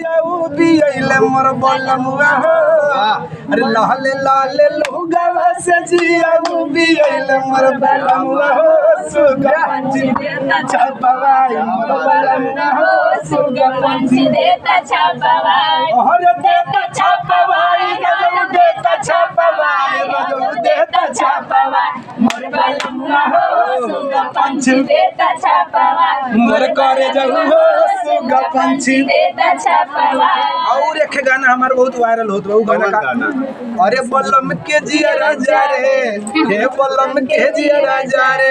मोर बलमुआ हो अरे लाल लाल लुगावा से जिया बियले मोर बलमुआ हो सुगा पंछी देता छपवाई मोर बलमुआ हो सुगा पंछी देता छपवाई और देता छपवाई रजऊ देता छपवाई रजऊ देता छपवाई मोर बलमुआ हो सुगा पंछी देता छपवाई मोर करे जाऊ हो सुगा पंछी देता छपवाई। और एक गाना हमारा बहुत वायरल होत बा उ गाना का अरे बलम के जिया राजा रे हे बलम के जिया राजा रे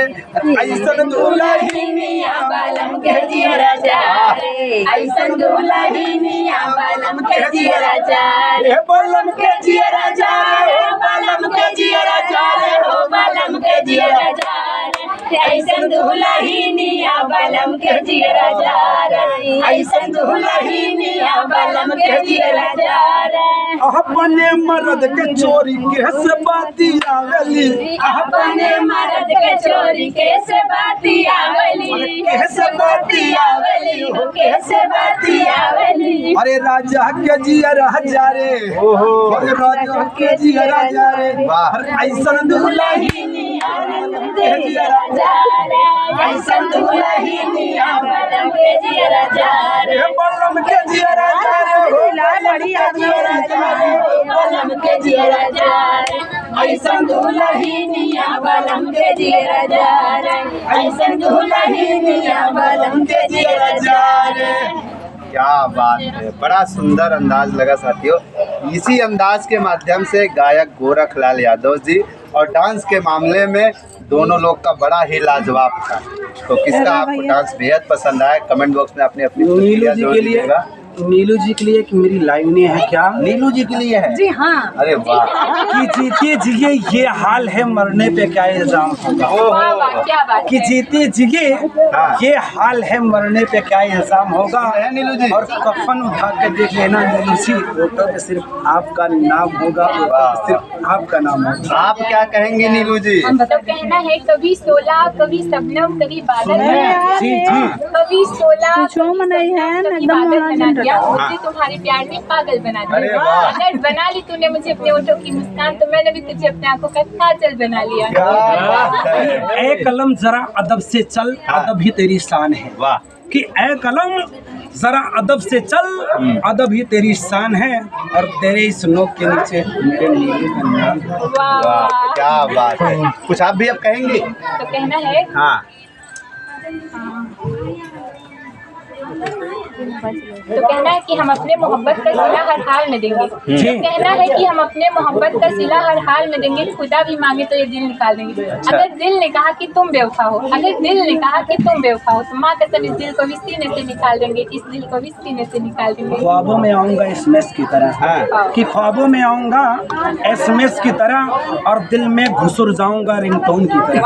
ऐसन दुल्हनिया बलम के जिया राजा रे ऐसन दुल्हनिया बलम के जिया राजा रे बलम के जिया राजा रे बलम के जिया राजा रे हो बलम के जिया राजा रे ऐसन दुल्हनिया बलम के जिया राजा रे ऐसन दुल्हनिया बलम के जिया राजा रे अपने मर्द के चोरी के से बाती आवेली अपने मर्द के चोरी के से बाती आवेली कैसे बाती आवेली हो कैसे बाती आवेली अरे राजा के जिया राजा रे ओहो अरे राजा के जिया राजा रे ऐसन दुल्हनिया बलम के जिया राजा रे ऐसन दुल्हनिया बलम के जिया राजा रे बलम के जिया राजा रे बढ़िया बलम के जिया राजा रे ऐसन दुल्हनिया बलम के जिया राजा रे ऐसन दुल्हनिया बलम के जिया राजा रे। क्या बात है, बड़ा सुंदर अंदाज लगा साथियों। इसी अंदाज के माध्यम से गायक गोरखलाल यादव जी और डांस के मामले में दोनों लोग का बड़ा ही लाजवाब था। तो किसका आपको डांस बेहद पसंद आया कमेंट बॉक्स में अपनी अपनी नीलू जी के लिए नीलू जी के लिए एक मेरी लाइनें हैं क्या नीलू जी के लिए है जी हाँ। अरे वाह कि जीते जिए ये हाल है मरने पे क्या इल्जाम होगा क्या बात कि जीते जिए ये हाल है मरने पे क्या इल्जाम होगा नीलू जी और कफन उठा के देख लेना नीलू जी फोटो पे सिर्फ आपका नाम होगा सिर्फ आपका नाम होगा। आप क्या कहेंगे नीलू जी? तो कहना है कभी शोला कभी शबनम कभी बादल जी जी कभी शोला मनाई है कभी बादल बना दिया मुझे तुम्हारे प्यार में पागल बना दिया अगर बना ली तूने मुझे अपने ओठों की मुस्कान तो मैंने भी तुझे अपने आंखों का काजल बना लिया। ए कलम जरा अदब से चल अदब ही तेरी शान है वाह कि ए कलम जरा अदब से चल अदब ही तेरी शान है और तेरे इस नोक के नीचे मेरे नीले का नाम है। वाह क्या बात है, कुछ आप भी अब कहेंगे? तो कहना है हाँ तो कहना है कि हम अपने मोहब्बत का सिला हर हाल में देंगे। तो कहना है कि हम अपने मोहब्बत का सिला हर हाल में देंगे खुदा भी मांगे तो ये दिल निकाल देंगे। अगर दिल ने कहा कि तुम बेवफा हो अगर दिल ने कहा कि तुम बेवफा हो तो माँ कसम इस दिल को भी सीने से निकाल देंगे इस दिल को भी सीने से निकाल देंगे। ख्वाबों में आऊंगा एसएमएस की तरह कि ख्वाबों में आऊंगा एसएमएस की तरह और दिल में घुसुर जाऊंगा रिंगटोन की तरह।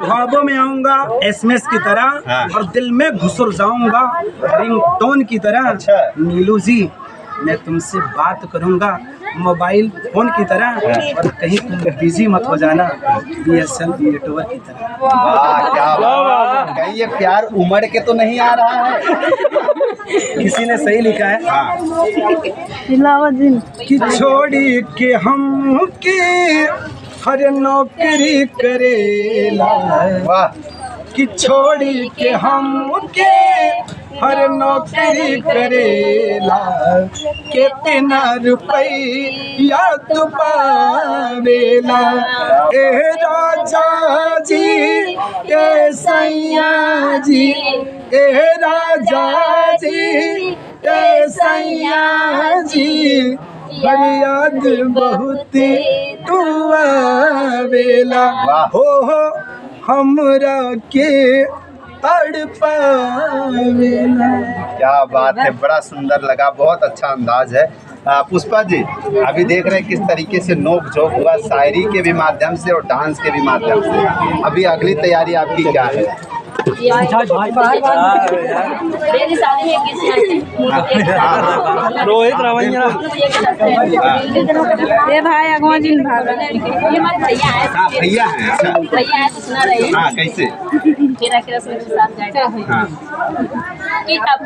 ख्वाबों में आऊंगा एसएमएस की तरह और दिल में घुसुर जाऊंगा रिंगटोन की तरह। नीलू जी मैं तुमसे बात करूंगा मोबाइल फोन की तरह और कहीं तुम बिजी मत हो जाना BSNL नेटवर्क की तरह। वाह क्या बात, कहीं ये प्यार उमड़ के तो नहीं आ रहा है? किसी ने सही लिखा है दिन कि छोड़ी के हम के हर नौकरी करेला वाह कि छोड़ी के हम के हर नौकरी करेला कितना रुपया तू पावेला ए राजा जी ए सैया जी ए राजा जी ए सैया जी फरियाद बहुत तू आवेला हो हमरा के तड़पावेला। क्या बात है, बड़ा सुंदर लगा, बहुत अच्छा अंदाज है। पुष्पा जी अभी देख रहे हैं किस तरीके से नोक झोंक हुआ शायरी के भी माध्यम से और डांस के भी माध्यम से। अभी अगली तैयारी आपकी क्या है? रोहित रावैया ये भाई अगवा जी भाग ये हमारे भैया है। हाँ भैया है, अच्छा भैया है तो सुना रही हाँ कैसे? मेरा के साथ जाएगा हाँ कि अब